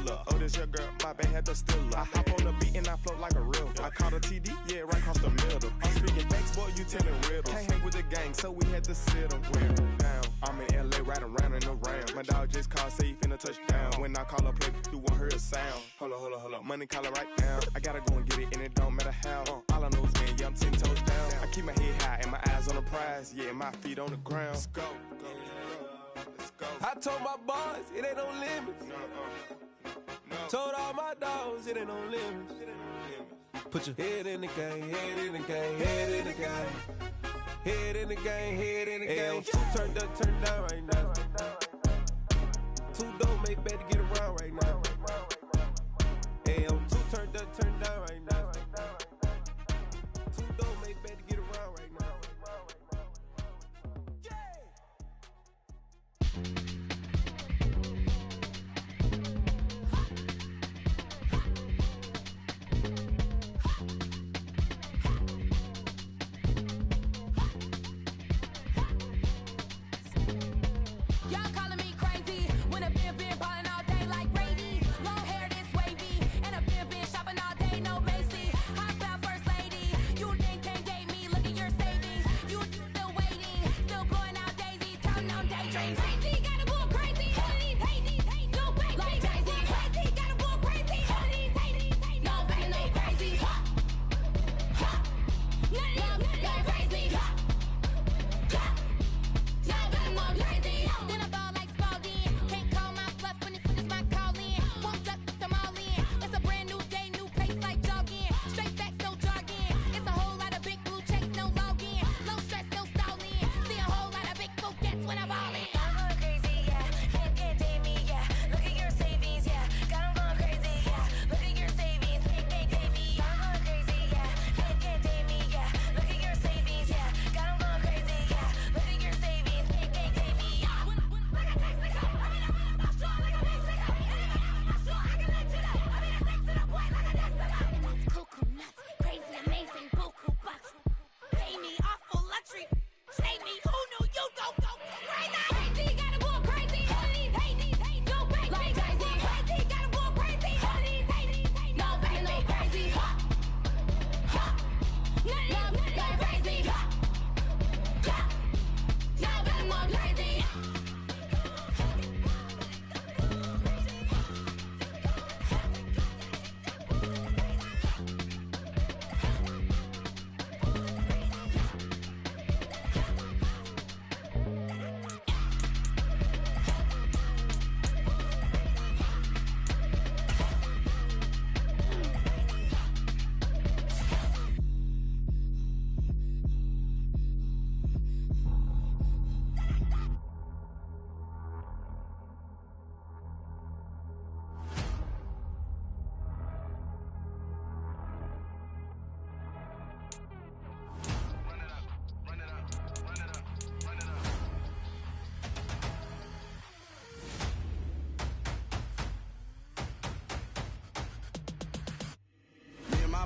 killer. Oh, this your girl, my bad, had to steal her. I hop on the beat and I float like a river. I caught a TD, yeah, right across the middle. I'm speaking facts, boy, you telling riddles. Can't hang with the gang, so we had to sit them down. I'm in LA, riding round and around. My dog just called, say he finna touch down. When I call a play, you won't hear a sound. Hold up, money calling right now. I gotta go and get it, and it don't matter how. All I know is win, yeah, I'm 10 toes down. I keep my head high and my eyes on the prize. Yeah, my feet on the ground. Let's go. I told my boys, it ain't no limits. Told all my dogs, it ain't no limits. Put your head in the game, head in the game, head in the game. Head in the game, head in the game. Two turned up, turned down right now. Two dope make better get around right now. Two turned up, turned down right now. Two dope make better get around right now.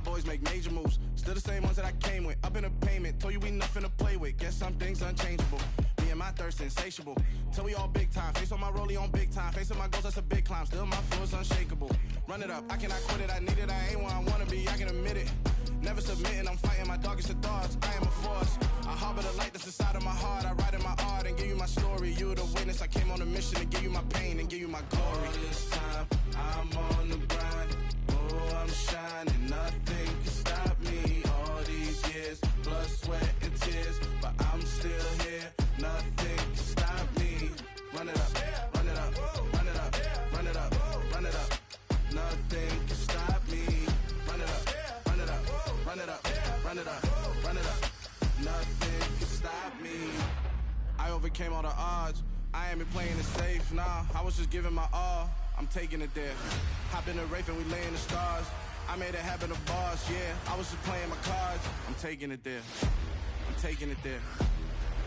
Boys make major moves, still the same ones that I came with. Up in a payment, told you we nothing to play with. Guess some things unchangeable. Me and my thirst insatiable. Till we all big time. Face on my rollie on big time. Facing my goals, that's a big climb. Still my flow is unshakable. Run it up, I cannot quit it. I need it, I ain't where I wanna be. I can admit it. Never submitting, I'm fighting my darkest of thoughts. I am a force. I harbor the light that's inside of my heart. I write in my art and give you my story. You the witness. I came on a mission to give you my pain and give you my glory. All this time, I'm on the grind. Oh, I'm shining. Nothing can stop me. All these years, blood, sweat, and tears, but I'm still here. Nothing can stop me. Run it up, run it up, run it up, run it up, run it up. Nothing can stop me. Run it up, run it up, run it up, run it up, run it up. Nothing can stop me. I overcame all the odds. I ain't been playing it safe, nah. I was just giving my all. I'm taking it there. Hop in the Wraith and we lay in the stars. I made it happen, a boss, yeah. I was just playing my cards. I'm taking it there. I'm taking it there.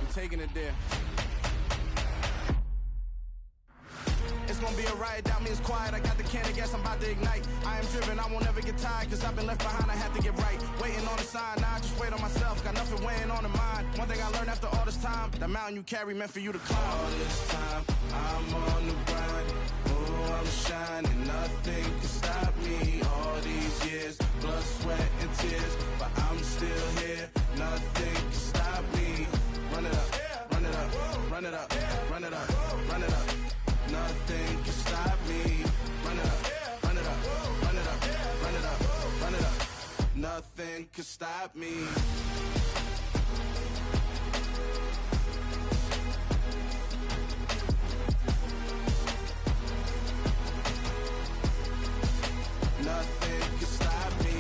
I'm taking it there. It's gonna be a riot, doubt me, it's quiet. I got the can of gas, I'm about to ignite. I am driven, I won't ever get tired, cause I've been left behind, I have to get right. Waiting on the sign, now I just wait on myself. Got nothing weighing on the mind. One thing I learned after all this time, the mountain you carry meant for you to climb. All this time, I'm on the grind. Oh, I'm shining, nothing Nothing could stop me. Nothing can stop me.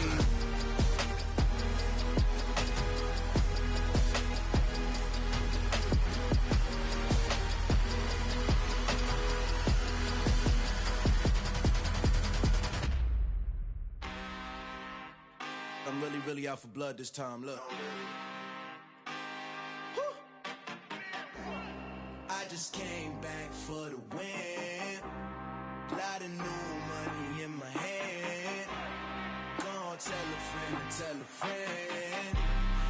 I'm really out for blood this time, look. I just came back for the win. Lot of new money in my hand. Gonna tell a friend to tell a friend.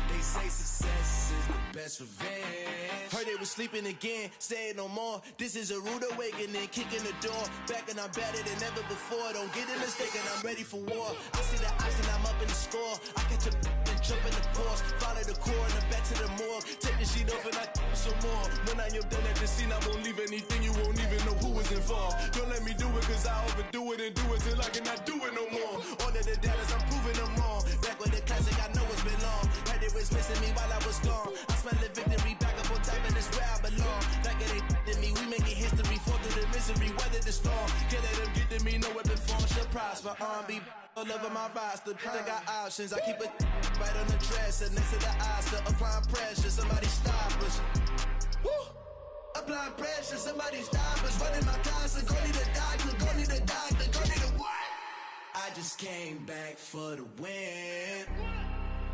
They say success is the best revenge. Heard they was sleeping again, say it no more. This is a rude awakening, kicking the door. Back and I'm better than ever before. Don't get it mistaken, I'm ready for war. I see the option, I'm up in the score. I catch a and jump in the course. Follow the core and the back to the morgue. Take the sheet off and I some more. When I am done at the scene, I won't leave anything. You won't even know who is involved. Don't let me do it, cause I overdo it and do it till I cannot do it no more. All of the doubters, I'm proving them wrong. Back with the classic, I know it's been long. Heard it was missing me while I was gone. I smell the victory back up on top, and it's where I belong. Like it ain't to me, we making history. Fall through the misery, weather the storm. Can't let them get to me, no weapon form shall prosper. R&B all over my roster, they got options. I keep it right on the dresser, next to the Oscar. Applying pressure, somebody stop us. Woo! Applying pressure, somebody stop us. Running my closet, go need a doctor, go need a doctor, go need a what? I just came back for the win.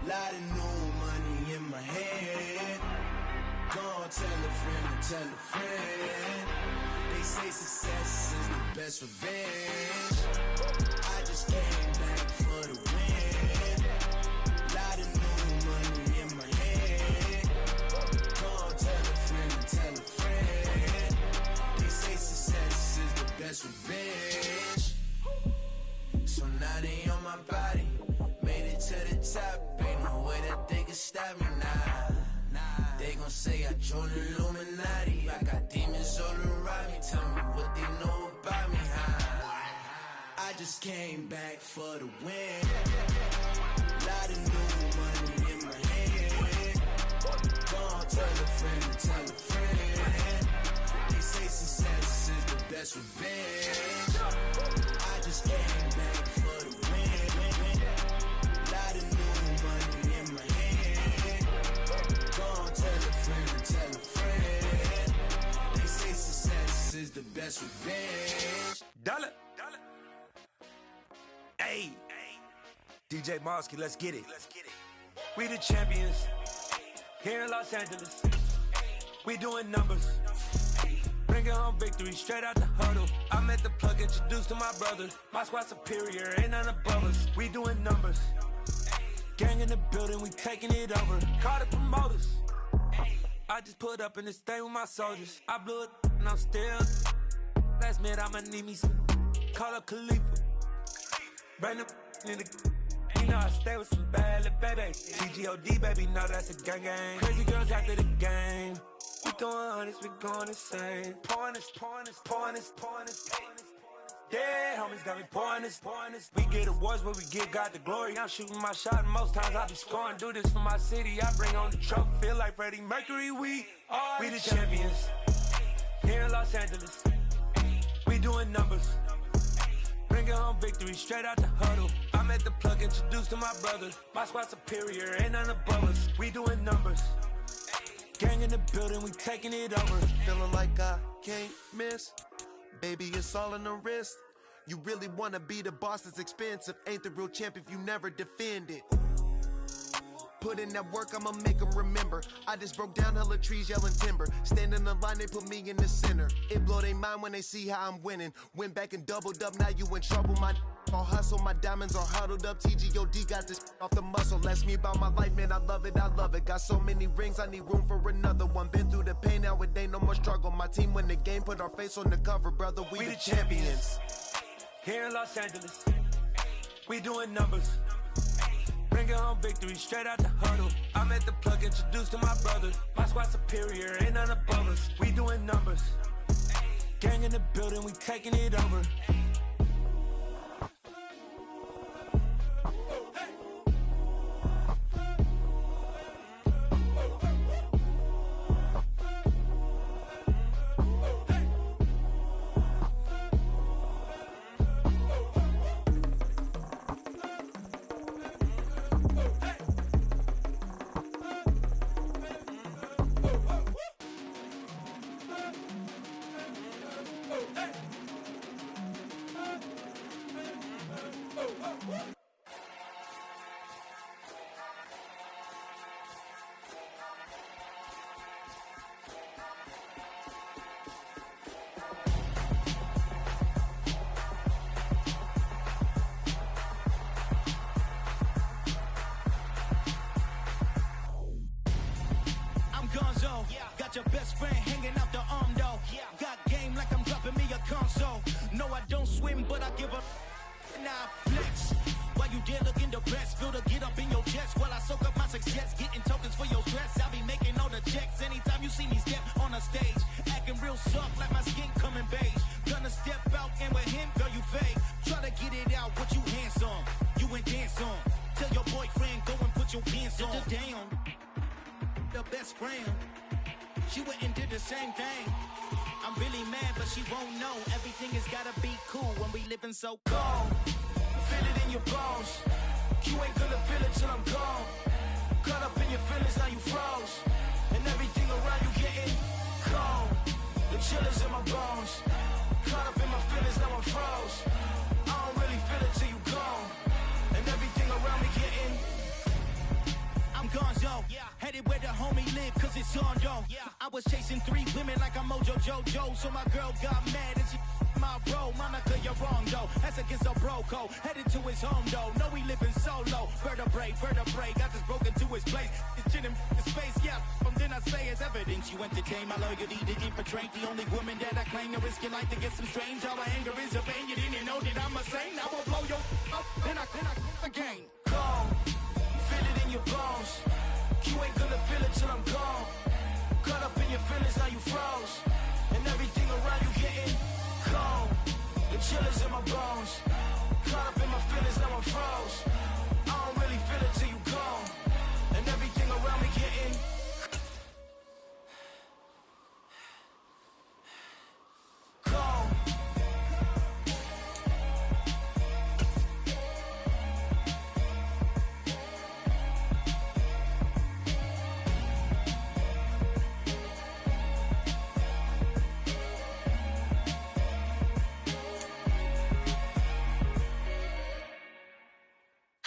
Lot of new money in my hand. Gonna tell a friend to tell a friend. They say success is the best revenge. I just came back for the win. Lot of new money in my hand. Gonna tell a friend to tell a friend. They say success is the best revenge. So now they on my body. Made it to the top. Ain't no way that they can stop me now. They gon' say I joined the Illuminati. I got demons all around me. Tell me what they know about me, huh? I just came back for the win. Lot of new money in my hand. Gonna tell a friend to tell a friend. They say success is the best revenge. I just came back for the win. Lot of new money in my hand. Gonna tell a friend to tell a friend. They say success is the best revenge. Dollar. Hey. DJ Mosky, let's get it. We the champions here in Los Angeles. We doing numbers. Bringing home victory straight out the huddle. I'm at the plug, introduced to my brother. My squad superior, ain't none above us. We doing numbers. Gang in the building, we taking it over. Call the promoters. I just put up in this thing with my soldiers. I blew it and I'm still. Last minute I'ma need me some. Call up Khalifa. Bring them in the. You know I stay with some bad little baby. TGOD baby, know that's a gang gang. Crazy girls after the game. We throwing hundreds, we going insane. Pouring this. Yeah, homies got me pouring this. We get awards, but we give God the glory. I'm shooting my shot, and most times I be scoring. Do this for my city, I bring on the trophy. Feel like Freddie Mercury, we the champions. Here in Los Angeles, we doing numbers. Bringing home victory straight out the huddle. I'm at the plug, introduced to my brother. My squad superior, ain't none above us. We doing numbers. Gang in the building, we taking it over. Feeling like I can't miss. Baby, it's all in the wrist. You really wanna be the boss, it's expensive. Ain't the real champ if you never defend it. Put in that work, I'ma make them remember. I just broke down hella trees, yelling timber. Stand in the line, they put me in the center. It blow they mind when they see how I'm winning. Went back and doubled up, now you in trouble. My all hustle, my diamonds are huddled up. TGOD got this off the muscle. That's me about my life, man, I love it. Got so many rings, I need room for another one. Been through the pain, now it ain't no more struggle. My team win the game, put our face on the cover, brother. We the champions. Here in Los Angeles, we doing numbers. Bringing home victory straight out the huddle. I'm at the plug, introduced to my brother. My squad superior, ain't none above us. We doing numbers. Gang in the building, we taking it over. don't swim, but I give a now flex. While you there looking the best, feel the get up in your chest while I soak up my success, getting tokens for your stress. I'll be making all the checks anytime you see me step on a stage, acting real soft like my skin coming beige. Gonna step out and with him, girl, you fake. Try to get it out, what you handsome, you ain't dance on. Tell your boyfriend, go and put your pants on. Down, the best friend, she went and did the same thing. I'm really mad, but she won't know. Everything has gotta be cool when we living so cold. Feel it in your bones. You ain't gonna feel it till I'm gone. Caught up in your feelings, now you froze. And everything around you getting cold. The chill is in my bones. Caught up in my feelings, now I'm froze. I don't really feel it till you gone. And everything around me getting I'm gonzo, headed where the homie live, cause it's on, yo. I was chasing 3 women like I'm Mojo Jojo, so my girl got mad and she my bro. Monica, you're wrong, though. That's against a bro code. Headed to his home, though. No, we living solo. Vertebrae, got just broken to his place. It's chin in his face, yeah. From then I say it's evidence you entertain my loyalty to infiltrate. The only woman that I claim to risk your life to get some strange. All my anger is a pain. You didn't know that I'm a saint. I will blow your up, then I again. Cold. Feel it in your bones. You ain't gonna feel it till I'm gone. Caught up in your feelings, now you froze. And everything around you getting cold. The chill is in my bones. Caught up in my feelings, now I'm froze. I don't really feel it till you gone. And everything around me getting cold.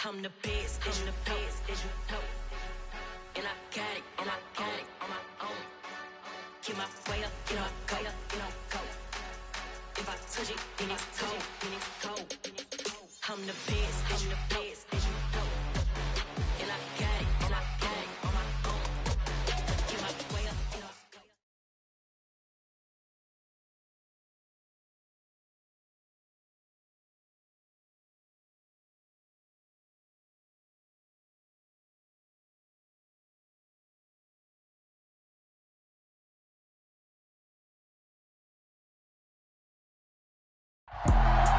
I'm the best, I'm the best, and I got it, and I got it on my own. Get my way up, get my go, go. If I touch it, then it's cold, I'm the best, I'm the best, and I got it, and I got it on my own. Get my way up, get my go.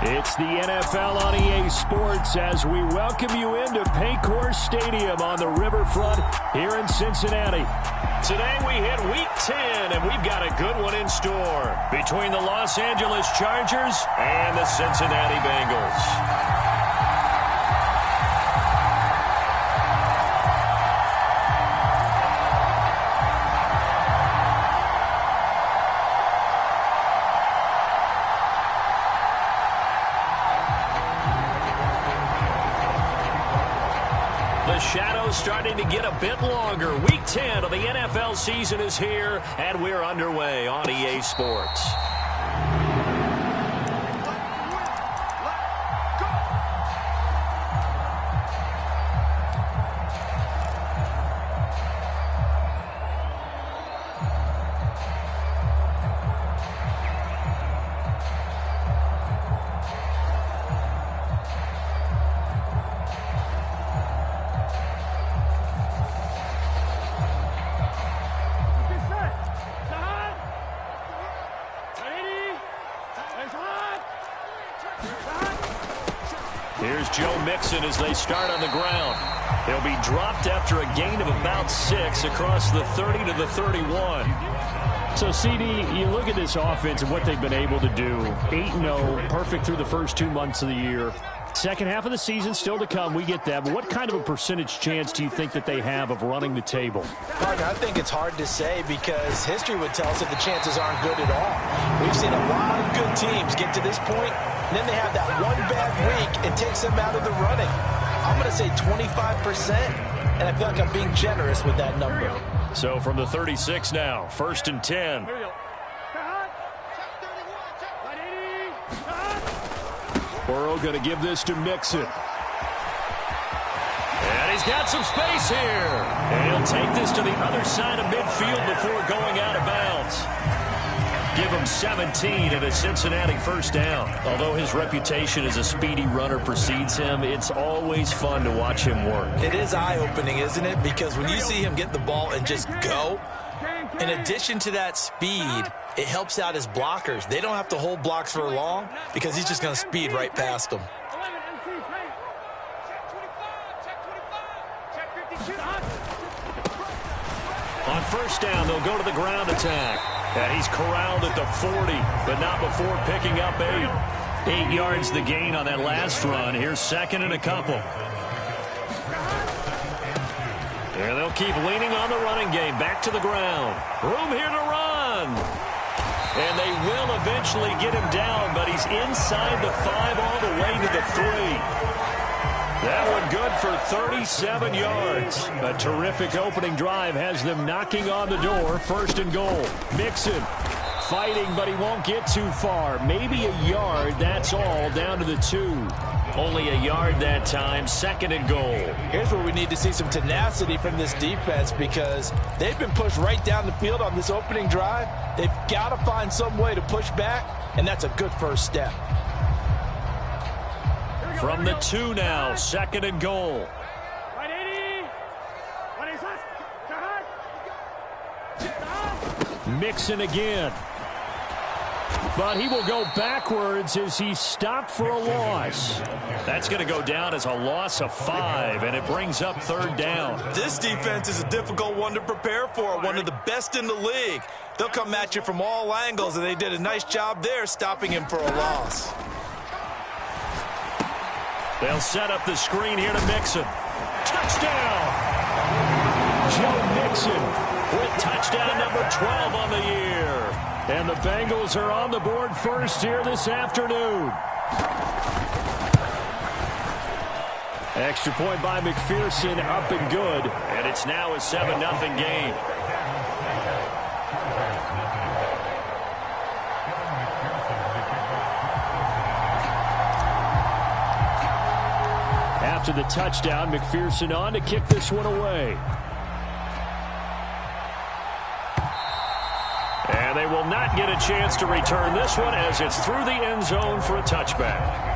It's the NFL on EA Sports as we welcome you into Paycor Stadium on the riverfront here in Cincinnati. Today we hit Week 10, and we've got a good one in store between the Los Angeles Chargers and the Cincinnati Bengals. The shadow's starting to get a bit longer. Week 10 of the NFL season is here, and we're underway on EA Sports. Here's Joe Mixon as they start on the ground. He'll be dropped after a gain of about 6 across the 30 to the 31. So, CD, you look at this offense and what they've been able to do. 8-0, perfect through the first 2 months of the year. Second half of the season still to come. We get that. But what kind of a percentage chance do you think that they have of running the table? Partner, I think it's hard to say because history would tell us that the chances aren't good at all. We've seen a lot of good teams get to this point, and then they have that one bad week. It takes them out of the running. I'm going to say 25%, and I feel like I'm being generous with that number. So from the 36 now, 1st and 10. Burrow going to give this to Mixon. And he's got some space here. And he'll take this to the other side of midfield before going out of bounds. give him 17 and a Cincinnati first down. Although his reputation as a speedy runner precedes him, it's always fun to watch him work. It is eye-opening, isn't it? Because when you see him get the ball and just go, in addition to that speed, it helps out his blockers. They don't have to hold blocks for long because he's just going to speed right past them. On first down, they'll go to the ground attack. And he's corralled at the 40, but not before picking up 8. 8 yards the gain on that last run. Here's second and a couple. And they'll keep leaning on the running game. Back to the ground. Room here to run. And they will eventually get him down, but he's inside the 5 all the way to the 3. That one good for 37 yards. A terrific opening drive has them knocking on the door. First and goal. Mixon fighting, but he won't get too far. Maybe a yard, that's all, down to the 2. Only a yard that time. Second and goal. Here's where we need to see some tenacity from this defense because they've been pushed right down the field on this opening drive. They've got to find some way to push back, and that's a good first step. From the 2 now, second and goal. Mixon again. But he will go backwards as he's stopped for a loss. That's going to go down as a loss of 5, and it brings up third down. This defense is a difficult one to prepare for, one of the best in the league. They'll come at you from all angles, and they did a nice job there stopping him for a loss. They'll set up the screen here to Mixon. Touchdown! Joe Mixon with touchdown number 12 on the year. And the Bengals are on the board first here this afternoon. Extra point by McPherson, up and good. And it's now a 7-0 game. After the touchdown, McPherson on to kick this one away. And they will not get a chance to return this one as it's through the end zone for a touchback.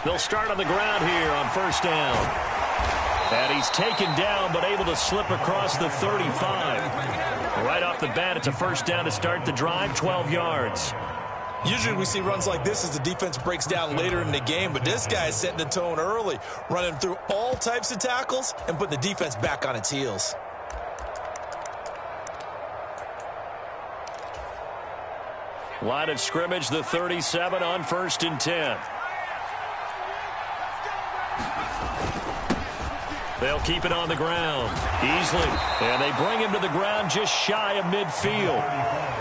They'll start on the ground here on first down. And he's taken down but able to slip across the 35. Right off the bat, it's a first down to start the drive, 12 yards. Usually we see runs like this as the defense breaks down later in the game, but this guy is setting the tone early, running through all types of tackles and putting the defense back on its heels. Line of scrimmage, the 37 on first and 10. They'll keep it on the ground easily, and they bring him to the ground just shy of midfield.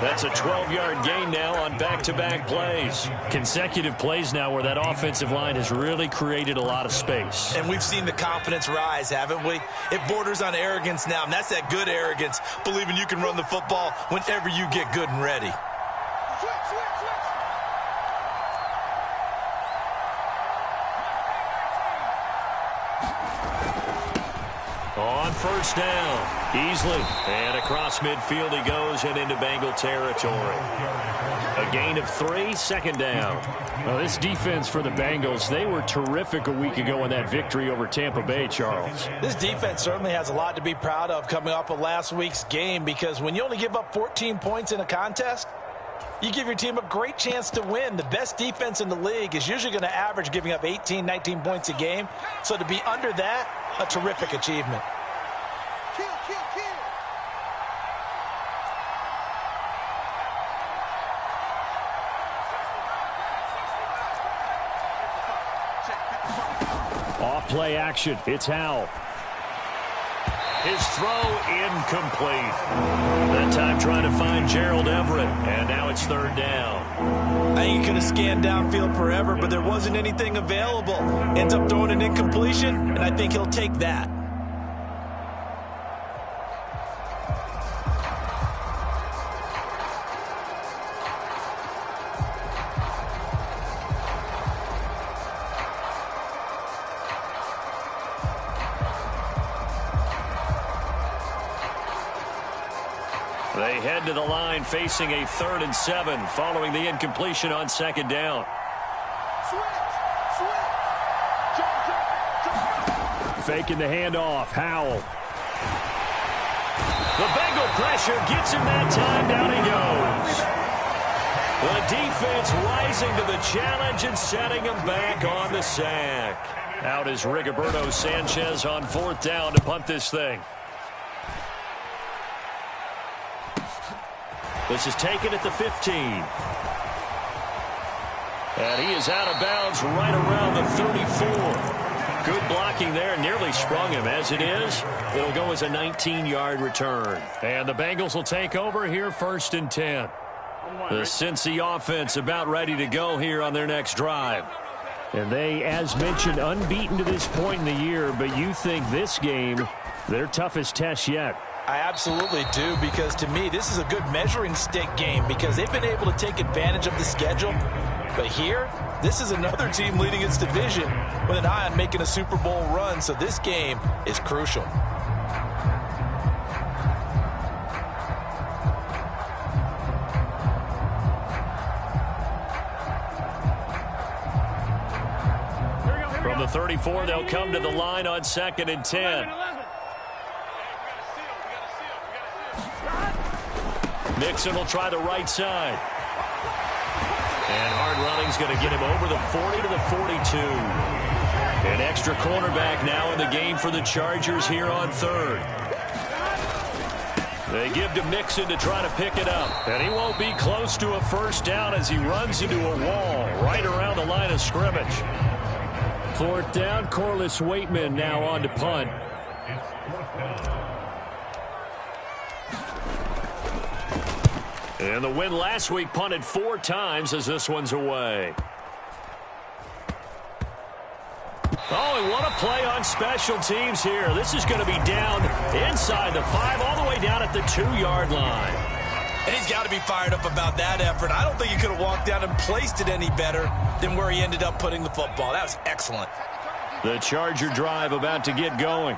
That's a 12-yard gain now on back-to-back plays. Consecutive plays now where that offensive line has really created a lot of space. And we've seen the confidence rise, haven't we? It borders on arrogance now, and that's that good arrogance, believing you can run the football whenever you get good and ready. On first down, easily, and across midfield he goes and into Bengal territory. A gain of 3, second down. Well, this defense for the Bengals, they were terrific a week ago in that victory over Tampa Bay, Charles. This defense certainly has a lot to be proud of coming off of last week's game because when you only give up 14 points in a contest, you give your team a great chance to win. The best defense in the league is usually going to average giving up 18, 19 points a game. So to be under that, a terrific achievement. Off play action. It's Howell. His throw incomplete. That time trying to find Gerald Everett, and now it's third down. I think he could have scanned downfield forever, but there wasn't anything available. Ends up throwing an incompletion, and I think he'll take that. They head to the line facing a 3rd and 7 following the incompletion on second down. Faking the handoff. Howell. The Bengal pressure gets him that time. Down he goes. The defense rising to the challenge and setting him back on the sack. Out is Rigoberto Sanchez on 4th down to punt this thing. This is taken at the 15. And he is out of bounds right around the 34. Good blocking there. Nearly sprung him. As it is, it'll go as a 19-yard return. And the Bengals will take over here 1st and 10. The Cincy offense about ready to go here on their next drive. And they, as mentioned, unbeaten to this point in the year. But you think this game, their toughest test yet? I absolutely do, because to me, this is a good measuring stick game because they've been able to take advantage of the schedule. But here, this is another team leading its division with an eye on making a Super Bowl run, so this game is crucial. From the 34, they'll come to the line on 2nd and 10. Mixon will try the right side. And hard running's going to get him over the 40 to the 42. An extra cornerback now in the game for the Chargers here on 3rd. They give to Mixon to try to pick it up. And he won't be close to a 1st down as he runs into a wall right around the line of scrimmage. 4th down, Corliss Waitman now on to punt. And the win last week punted 4 times as this one's away. Oh, and what a play on special teams here. This is going to be down inside the 5, all the way down at the 2-yard line. And he's got to be fired up about that effort. I don't think he could have walked down and placed it any better than where he ended up putting the football. That was excellent. The Charger drive about to get going.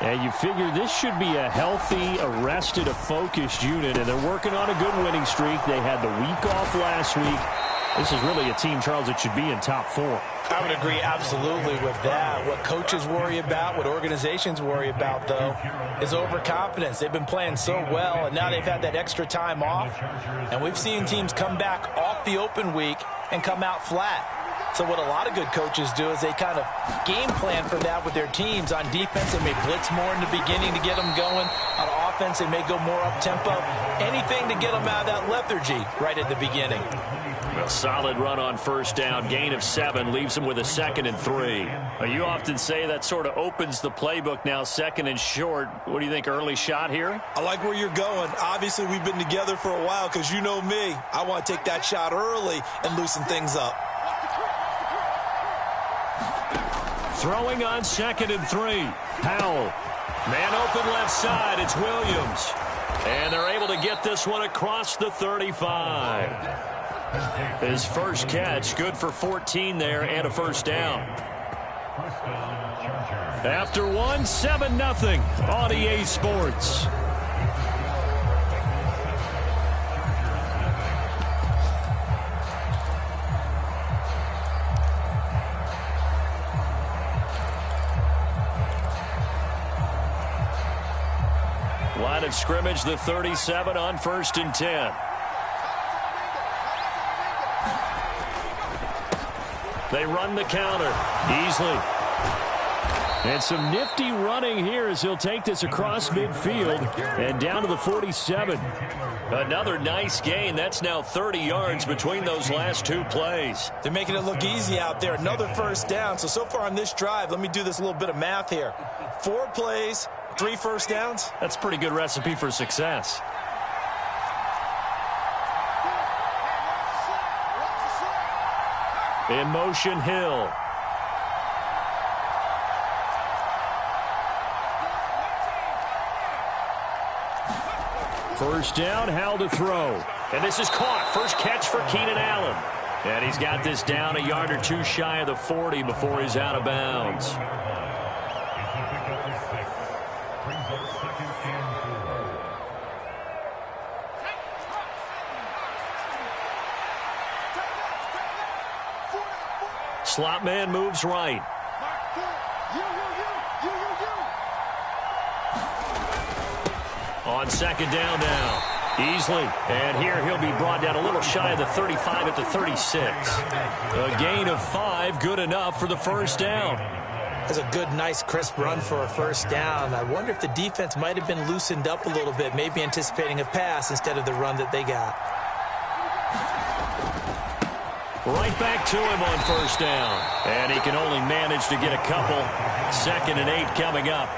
And you figure this should be a healthy, arrested, a focused unit, and they're working on a good winning streak. They had the week off last week. This is really a team, Charles, that should be in top 4. I would agree absolutely with that. What coaches worry about, what organizations worry about, though, is overconfidence. They've been playing so well, and now they've had that extra time off. And we've seen teams come back off the open week and come out flat. So what a lot of good coaches do is they kind of game plan for that with their teams. On defense, they may blitz more in the beginning to get them going. On offense, they may go more up-tempo. Anything to get them out of that lethargy right at the beginning. A solid run on 1st down. Gain of 7 leaves them with a 2nd and 3. You often say that sort of opens the playbook now, 2nd and short. What do you think, early shot here? I like where you're going. Obviously, we've been together for a while because you know me. I want to take that shot early and loosen things up. Throwing on 2nd and 3. Howell. Man open left side. It's Williams. And they're able to get this one across the 35. His first catch, good for 14 there and a 1st down. After 1, 7-0 on EA Sports. Line of scrimmage, the 37 on 1st and 10. They run the counter. Easily. And some nifty running here as he'll take this across midfield and down to the 47. Another nice gain. That's now 30 yards between those last 2 plays. They're making it look easy out there. Another 1st down. So far on this drive, let me do this little bit of math here. 4 plays, 3 first downs. That's a pretty good recipe for success. In motion, Hill. First down, Howell to throw. And this is caught. First catch for Keenan Allen. And he's got this down a yard or two shy of the 40 before he's out of bounds. Slot man moves right. On second down now. Easily. And here he'll be brought down a little shy of the 35 at the 36. A gain of 5, good enough for the first down. That's a good, nice, crisp run for a first down. I wonder if the defense might have been loosened up a little bit, maybe anticipating a pass instead of the run that they got. Right back to him on first down. And he can only manage to get a couple. 2nd and 8 coming up.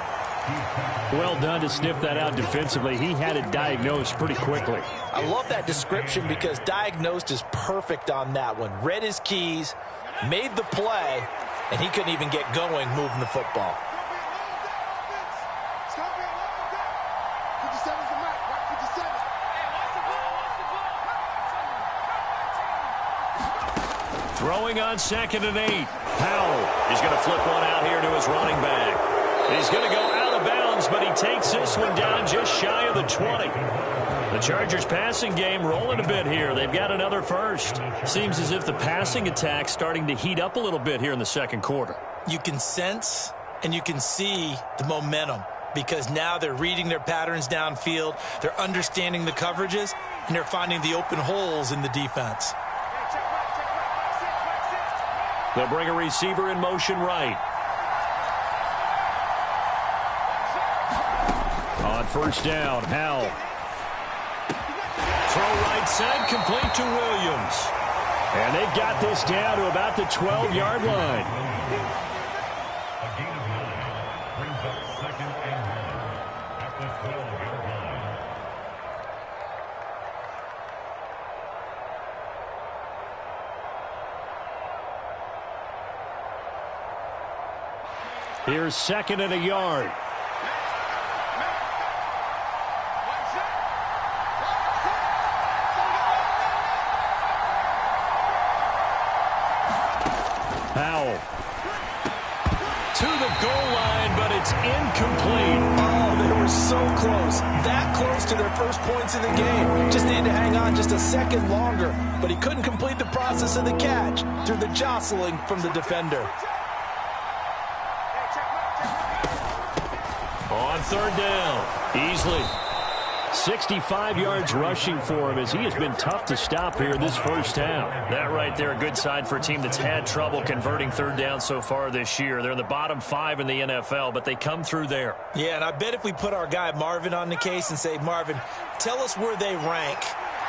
Well done to sniff that out defensively. He had it diagnosed pretty quickly. I love that description because diagnosed is perfect on that one. Read his keys, made the play, and he couldn't even get going moving the football. Throwing on 2nd and 8. Howell is going to flip one out here to his running back. He's going to go out of bounds, but he takes this one down just shy of the 20. The Chargers passing game rolling a bit here. They've got another first. Seems as if the passing attack's starting to heat up a little bit here in the second quarter. You can sense and you can see the momentum because now they're reading their patterns downfield, they're understanding the coverages, and they're finding the open holes in the defense. They'll bring a receiver in motion right. On first down, Howell. Throw right side, complete to Williams. And they've got this down to about the 12-yard line. Here's 2nd and a yard. Howell to the goal line, but it's incomplete. Oh, they were so close. That close to their first points of the game. Just needed to hang on just a second longer, but he couldn't complete the process of the catch through the jostling from the defender. On third down, easily. 65 yards rushing for him as he has been tough to stop here this first half. That right there, a good sign for a team that's had trouble converting third down so far this year. They're in the bottom 5 in the NFL, but they come through there. Yeah, and I bet if we put our guy Marvin on the case and say, Marvin, tell us where they rank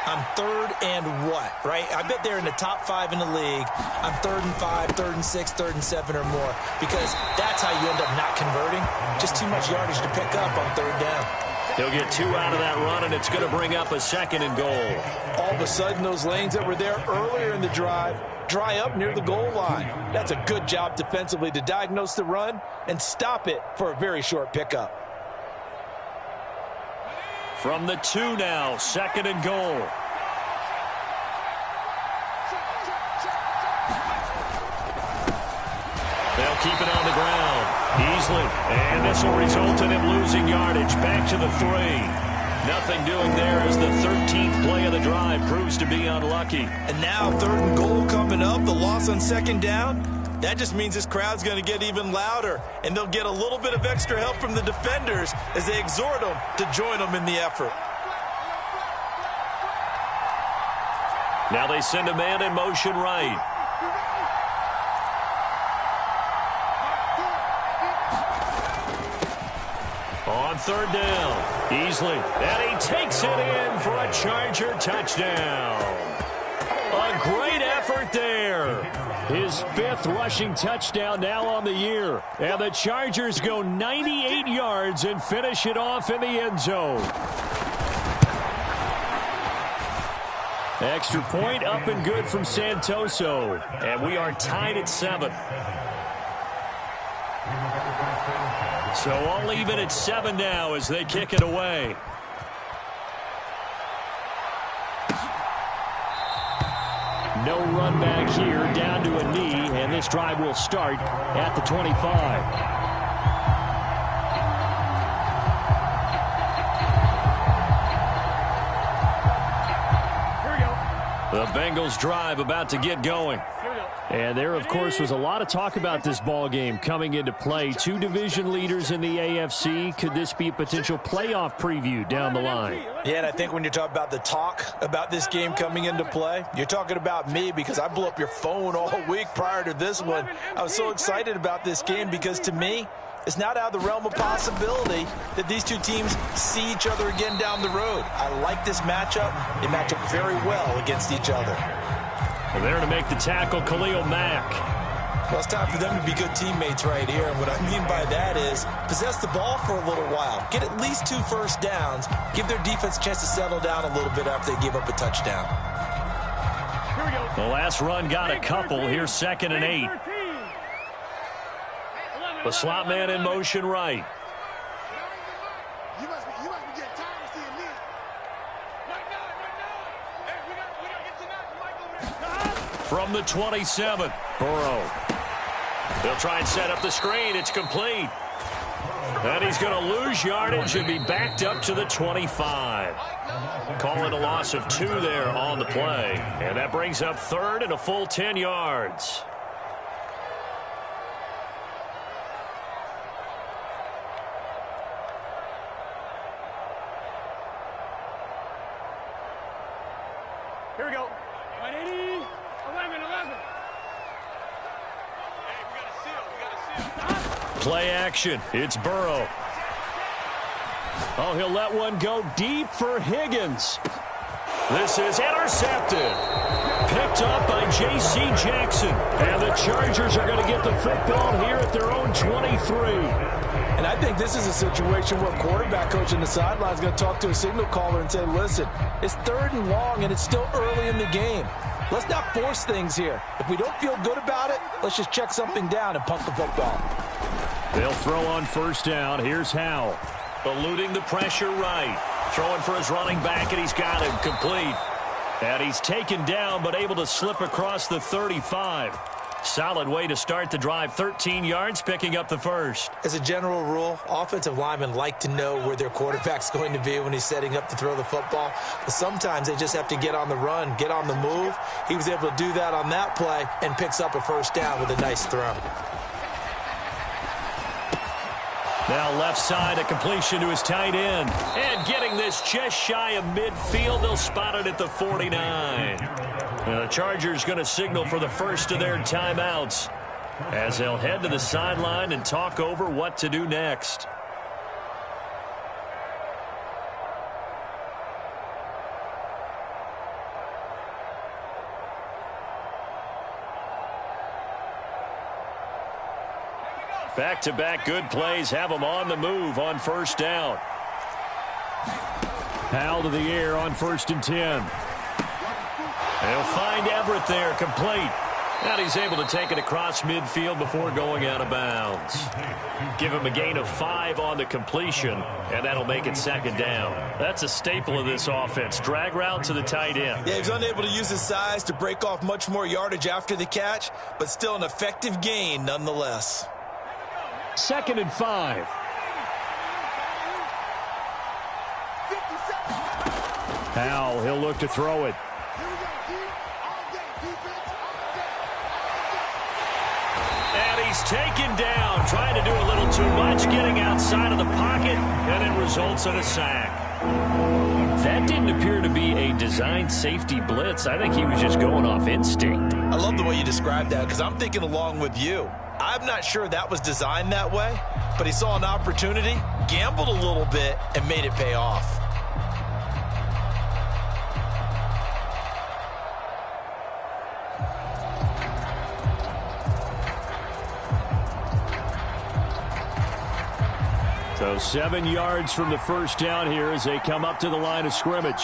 on 3rd and what, right? I bet they're in the top 5 in the league on 3rd and 5, 3rd and 6, 3rd and 7 or more, because that's how you end up not converting. Just too much yardage to pick up on 3rd down. He'll get 2 out of that run, and it's going to bring up a 2nd and goal. All of a sudden, those lanes that were there earlier in the drive dry up near the goal line. That's a good job defensively to diagnose the run and stop it for a very short pickup. From the 2 now, 2nd and goal. They'll keep it on the ground easily, and this will result in him losing yardage. Back to the 3. Nothing doing there as the 13th play of the drive proves to be unlucky. And now 3rd and goal coming up, the loss on 2nd down. That just means this crowd's going to get even louder, and they'll get a little bit of extra help from the defenders as they exhort them to join them in the effort. Now they send a man in motion right. On 3rd down, easily, and he takes it in for a Charger touchdown. A great effort there. His 5th rushing touchdown now on the year. And the Chargers go 98 yards and finish it off in the end zone. Extra point up and good from Santoso. And we are tied at 7. So all even at 7 now as they kick it away. No run back here, down to a knee, and this drive will start at the 25. The Bengals drive about to get going. And there, of course, was a lot of talk about this ball game coming into play. 2 division leaders in the AFC. Could this be a potential playoff preview down the line? Yeah, and I think when you're talking about the talk about this game coming into play, you're talking about me because I blew up your phone all week prior to this one. I was so excited about this game because, to me, it's not out of the realm of possibility that these two teams see each other again down the road. I like this matchup. They match up very well against each other. Well, there to make the tackle, Khalil Mack. Well, it's time for them to be good teammates right here. And what I mean by that is possess the ball for a little while. Get at least 2 first downs. Give their defense a chance to settle down a little bit after they give up a touchdown. The last run got a couple. Here's 2nd and 8. The slot man in motion right. From the 27, Burrow. They'll try and set up the screen. It's complete. And he's going to lose yardage and be backed up to the 25. Calling a loss of 2 there on the play. And that brings up 3rd and a full 10 yards. Here we go. 180, 11. Play action. It's Burrow. Oh, he'll let one go deep for Higgins. This is intercepted. Picked up by J.C. Jackson. And the Chargers are going to get the football here at their own 23. And I think this is a situation where quarterback coach on the sideline is going to talk to a signal caller and say, listen, it's 3rd and long and it's still early in the game. Let's not force things here. If we don't feel good about it, let's just check something down and punt the football. They'll throw on 1st down. Here's Howell. Eluding the pressure right. Throwing for his running back, and he's got him complete. And he's taken down, but able to slip across the 35. Solid way to start the drive. 13 yards, picking up the 1st. As a general rule, offensive linemen like to know where their quarterback's going to be when he's setting up to throw the football. But sometimes they just have to get on the run, get on the move. He was able to do that on that play and picks up a 1st down with a nice throw. Now left side, a completion to his tight end. And getting this just shy of midfield, they'll spot it at the 49. Now the Chargers going to signal for the first of their timeouts as they'll head to the sideline and talk over what to do next. Back-to-back good plays have them on the move on 1st down. Howell to the air on 1st and 10. They'll find Everett there, complete. And he's able to take it across midfield before going out of bounds. Give him a gain of 5 on the completion, and that'll make it 2nd down. That's a staple of this offense. Drag route to the tight end. Yeah, he's unable to use his size to break off much more yardage after the catch, but still an effective gain nonetheless. 2nd and 5. Howell, he'll look to throw it. And he's taken down, trying to do a little too much, getting outside of the pocket, and it results in a sack. That didn't appear to be a designed safety blitz. I think he was just going off instinct. I love the way you described that because I'm thinking along with you. I'm not sure that was designed that way, but he saw an opportunity, gambled a little bit, and made it pay off. So 7 yards from the first down here as they come up to the line of scrimmage.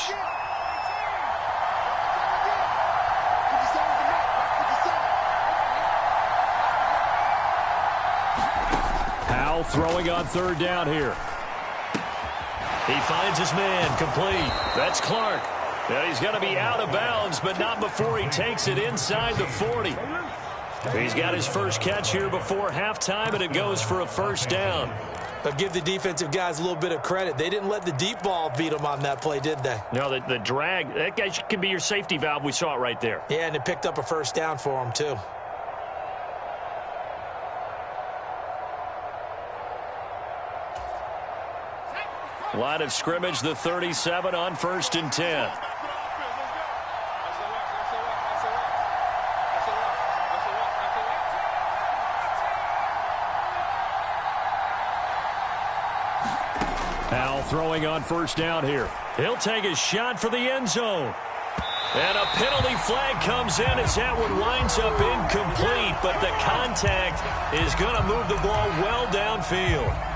Howell throwing on third down here. He finds his man, complete. That's Clark. Now he's going to be out of bounds, but not before he takes it inside the 40. He's got his first catch here before halftime, and it goes for a first down. But give the defensive guys a little bit of credit. They didn't let the deep ball beat them on that play, did they? No, the drag, that guy can be your safety valve. We saw it right there. Yeah, and it picked up a first down for him, too. Line of scrimmage, the 37 on 1st and 10. Howell throwing on first down here. He'll take a shot for the end zone. And a penalty flag comes in as that one winds up incomplete, but the contact is going to move the ball well downfield.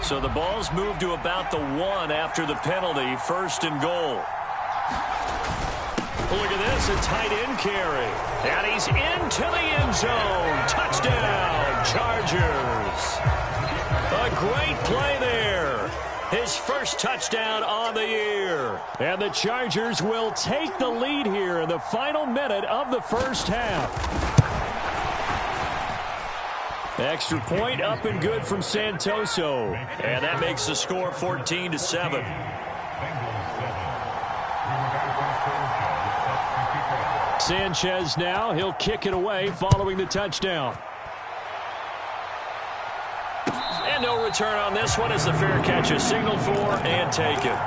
So the ball's moved to about the 1 after the penalty, 1st and goal. Look at this, a tight end carry. And he's into the end zone. Touchdown, Chargers. A great play there. His first touchdown on the year. And the Chargers will take the lead here in the final minute of the first half. Extra point up and good from Santoso. And that makes the score 14-7. Sanchez now. He'll kick it away following the touchdown. And no return on this one as the fair catch is signaled for and taken.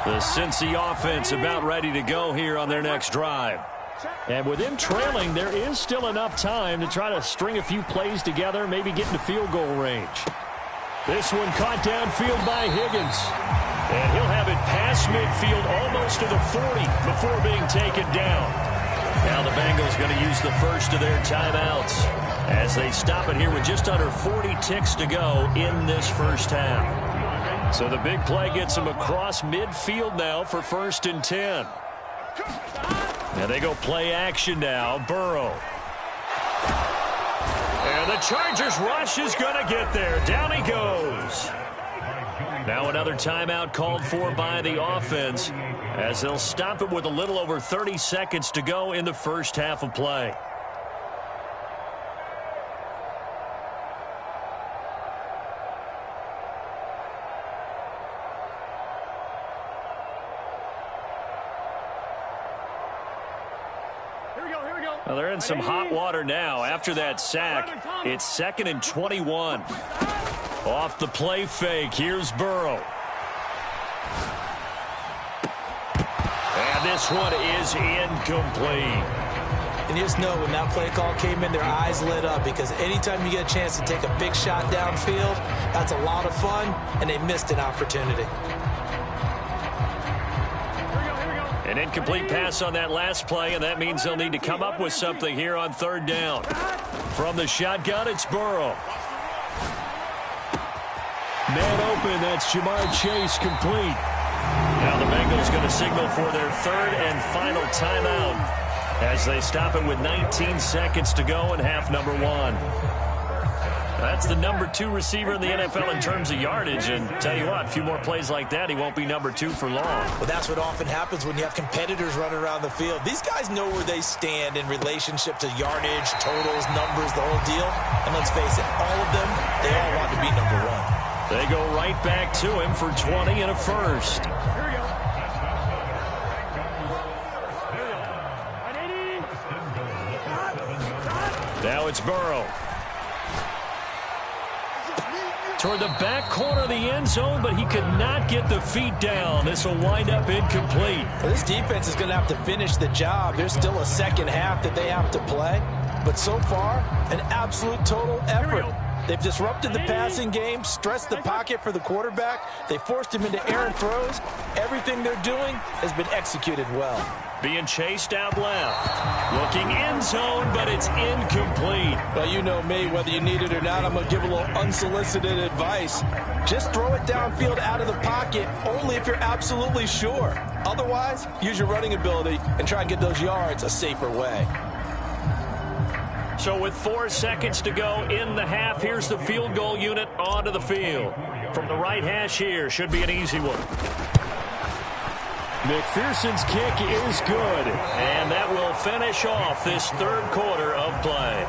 The Cincy offense about ready to go here on their next drive. And with them trailing, there is still enough time to try to string a few plays together, maybe get into field goal range. This one caught downfield by Higgins. And he'll have it past midfield almost to the 40 before being taken down. Now the Bengals going to use the first of their timeouts as they stop it here with just under 40 ticks to go in this first half. So the big play gets him across midfield now for 1st and 10. And they go play action now. Burrow. And the Chargers rush is going to get there. Down he goes. Now another timeout called for by the offense as they'll stop it with a little over 30 seconds to go in the first half of play. Well, they're in some hot water now. After that sack, it's 2nd and 21. Off the play fake, here's Burrow. And this one is incomplete. And you just know when that play call came in, their eyes lit up because anytime you get a chance to take a big shot downfield, that's a lot of fun, and they missed an opportunity. An incomplete pass on that last play, and that means they'll need to come up with something here on 3rd down. From the shotgun, it's Burrow. Man open, that's Jamar Chase complete. Now the Bengals going to signal for their 3rd and final timeout as they stop it with 19 seconds to go in half number 1. That's the number 2 receiver in the NFL in terms of yardage, and tell you what, a few more plays like that, he won't be number 2 for long. Well, that's what often happens when you have competitors running around the field. These guys know where they stand in relationship to yardage, totals, numbers, the whole deal. And let's face it, all of them, they all want to be number 1. They go right back to him for 20 and a first. Now it's Burrow. Toward the back corner of the end zone, but he could not get the feet down. This will wind up incomplete. Well, this defense is going to have to finish the job. There's still a second half that they have to play. But so far, an absolute total effort. They've disrupted the passing game, stressed the pocket for the quarterback. They forced him into errant throws. Everything they're doing has been executed well. Being chased out left. Looking end zone, but it's incomplete. Well, you know me, whether you need it or not, I'm going to give a little unsolicited advice. Just throw it downfield out of the pocket, only if you're absolutely sure. Otherwise, use your running ability and try and get those yards a safer way. So with 4 seconds to go in the half, here's the field goal unit onto the field. From the right hash here, should be an easy one. McPherson's kick is good, and that will finish off this third quarter of play.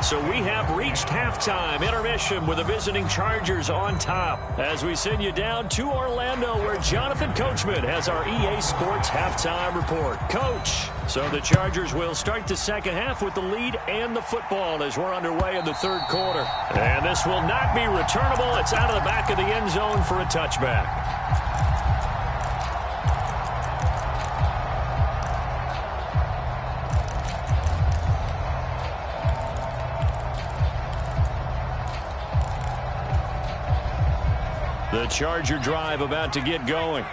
So we have reached halftime, intermission with the visiting Chargers on top as we send you down to Orlando where Jonathan Coachman has our EA Sports halftime report. Coach, so the Chargers will start the second half with the lead and the football as we're underway in the third quarter. And this will not be returnable. It's out of the back of the end zone for a touchback. The Charger drive about to get going.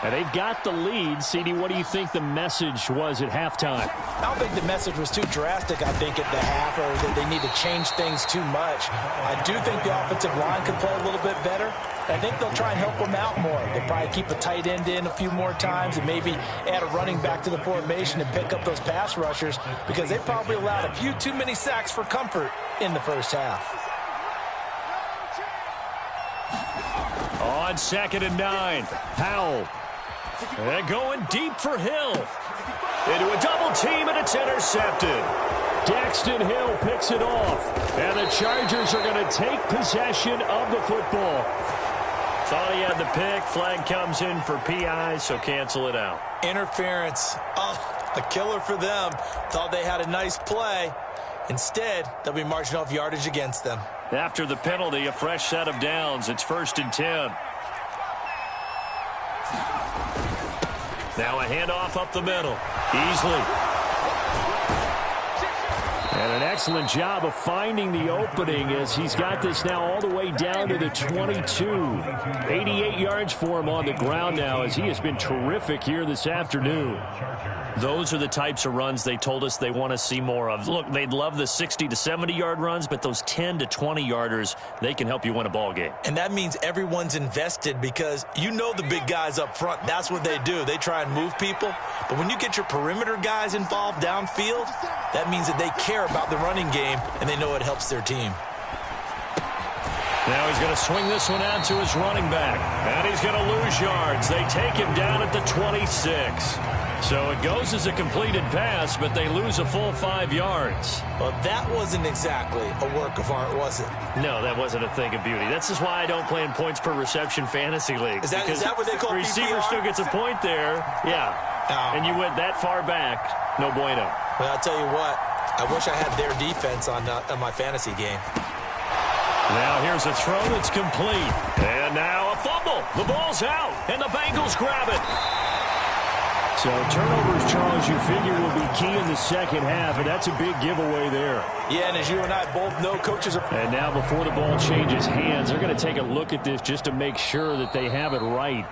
And they've got the lead. CD, what do you think the message was at halftime? I don't think the message was too drastic, I think, at the half, or that they need to change things too much. I do think the offensive line could play a little bit better. I think they'll try and help them out more. They'll probably keep a tight end in a few more times and maybe add a running back to the formation and pick up those pass rushers because they probably allowed a few too many sacks for comfort in the first half. On 2nd and 9, Howell. And going deep for Hill. Into a double team, and it's intercepted. Daxton Hill picks it off. And the Chargers are going to take possession of the football. Thought he had the pick. Flag comes in for PI, so cancel it out. Interference. Oh, a killer for them. Thought they had a nice play. Instead, they'll be marching off yardage against them. After the penalty, a fresh set of downs. It's 1st and 10. Now a handoff up the middle. Easily. And an excellent job of finding the opening as he's got this now all the way down to the 22. 88 yards for him on the ground now as he has been terrific here this afternoon. Those are the types of runs they told us they want to see more of. Look, they'd love the 60 to 70-yard runs, but those 10 to 20-yarders, they can help you win a ball game. And that means everyone's invested because you know the big guys up front, that's what they do. They try and move people. But when you get your perimeter guys involved downfield, that means that they care about the running game and they know it helps their team. Now he's going to swing this one out to his running back. And he's going to lose yards. They take him down at the 26. So it goes as a completed pass, but they lose a full 5 yards. Well, that wasn't exactly a work of art, was it? No, that wasn't a thing of beauty. That's just why I don't play in points per reception fantasy leagues. Is that what they call the receiver PPR? still gets a point there. Yeah. And you went that far back, no bueno. Well, I'll tell you what. I wish I had their defense on my fantasy game. Now here's a throw that's complete. And now a fumble. The ball's out, and the Bengals grab it. So turnovers, Charles, you figure will be key in the second half, and that's a big giveaway there. Yeah, and as you and I both know, coaches are... And now before the ball changes hands, they're going to take a look at this just to make sure that they have it right.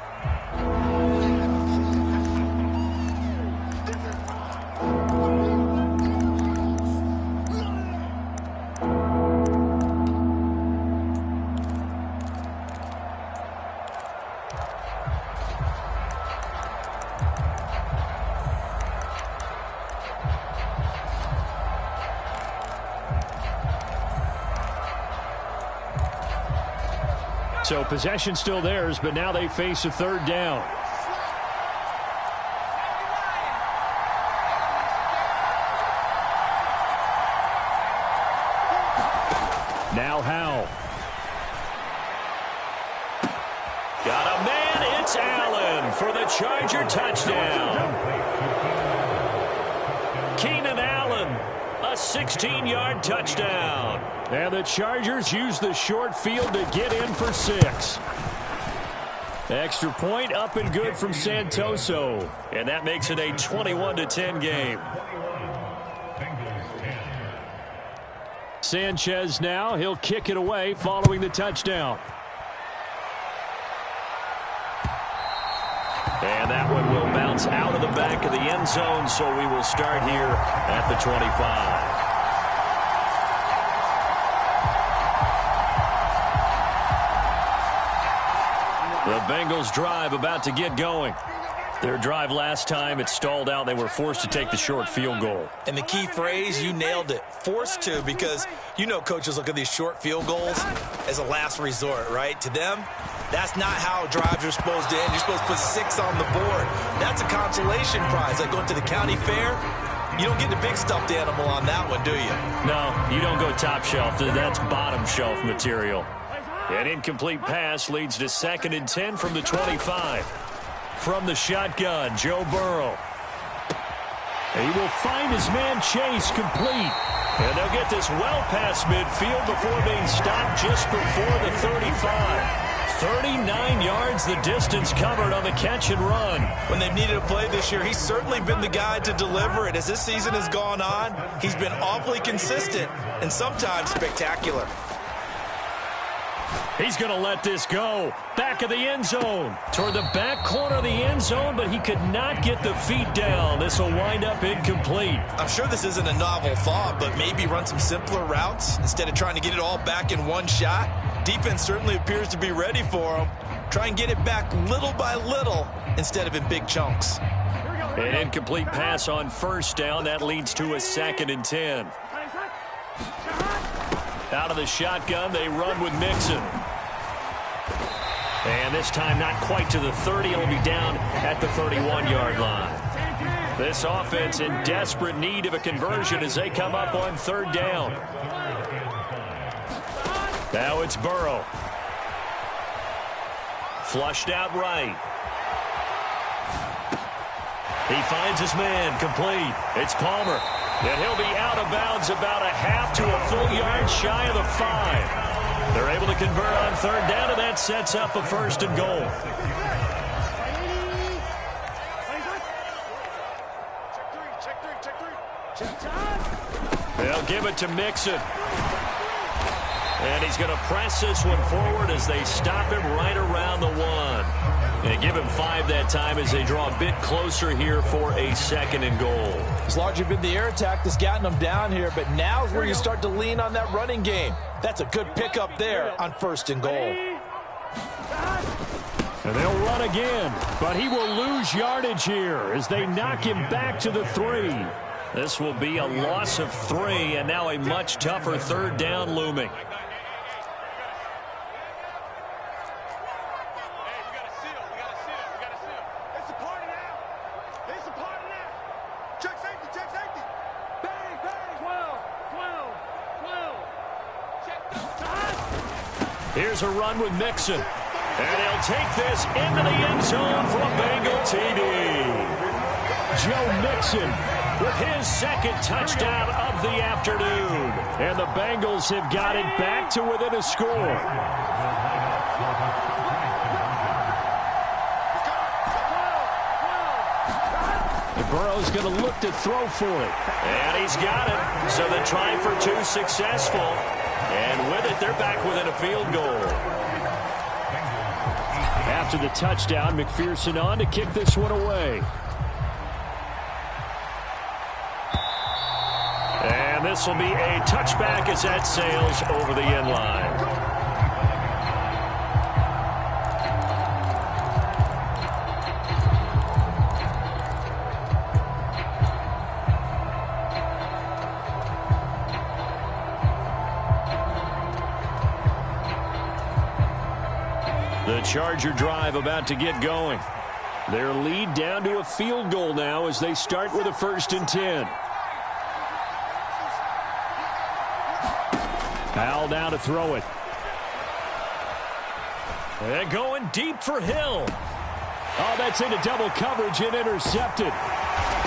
So possession still theirs, but now they face a third down. Now Howell. Got a man, it's Allen for the Charger touchdown. Keenan Allen, a 16-yard touchdown. And the Chargers use the short field to get in for 6. Extra point up and good from Santoso. And that makes it a 21-10 game. Sanchez now, he'll kick it away following the touchdown. And that one will bounce out of the back of the end zone, so we will start here at the 25. The Bengals drive about to get going. Their drive last time, it stalled out. They were forced to take the short field goal. And the key phrase, you nailed it, forced to, because you know coaches look at these short field goals as a last resort, right? To them, that's not how drives are supposed to end. You're supposed to put 6 on the board. That's a consolation prize. Like going to the county fair, you don't get the big stuffed animal on that one, do you? No, you don't go top shelf. That's bottom shelf material. An incomplete pass leads to 2nd and 10 from the 25. From the shotgun, Joe Burrow. He will find his man Chase complete. And they'll get this well past midfield before being stopped just before the 35. 39 yards the distance covered on the catch and run. When they've needed a play this year, he's certainly been the guy to deliver it. As this season has gone on, he's been awfully consistent and sometimes spectacular. He's going to let this go. Back of the end zone. Toward the back corner of the end zone, but he could not get the feet down. This will wind up incomplete. I'm sure this isn't a novel thought, but maybe run some simpler routes instead of trying to get it all back in one shot. Defense certainly appears to be ready for him. Try and get it back little by little instead of in big chunks. An incomplete pass on first down. That leads to a 2nd and 10. Out of the shotgun, they run with Mixon. And this time not quite to the 30. It'll be down at the 31-yard line. This offense in desperate need of a conversion as they come up on 3rd down. Now it's Burrow. Flushed out right. He finds his man complete. It's Palmer. And he'll be out of bounds about a half to a full yard shy of the 5. They're able to convert on 3rd down, and that sets up a 1st and goal. They'll give it to Mixon. And he's going to press this one forward as they stop him right around the 1. And give him 5 that time as they draw a bit closer here for a 2nd and goal. It's largely been the air attack that's gotten them down here, but now's where you start to lean on that running game. That's a good pickup there on 1st and goal. And they'll run again, but he will lose yardage here as they knock him back to the 3. This will be a loss of 3, and now a much tougher 3rd down looming. Here's a run with Mixon. And he'll take this into the end zone for a Bengal TD. Joe Mixon with his 2nd touchdown of the afternoon. And the Bengals have got it back to within a score. And Burrow's going to look to throw for it. And he's got it. So the try for 2 successful. And with it, they're back within a field goal. After the touchdown, McPherson on to kick this one away. And this will be a touchback as that sails over the end line. The Charger drive about to get going. Their lead down to a field goal now as they start with a 1st and 10. Powell now to throw it. And going deep for Hill. Oh, that's into double coverage and intercepted.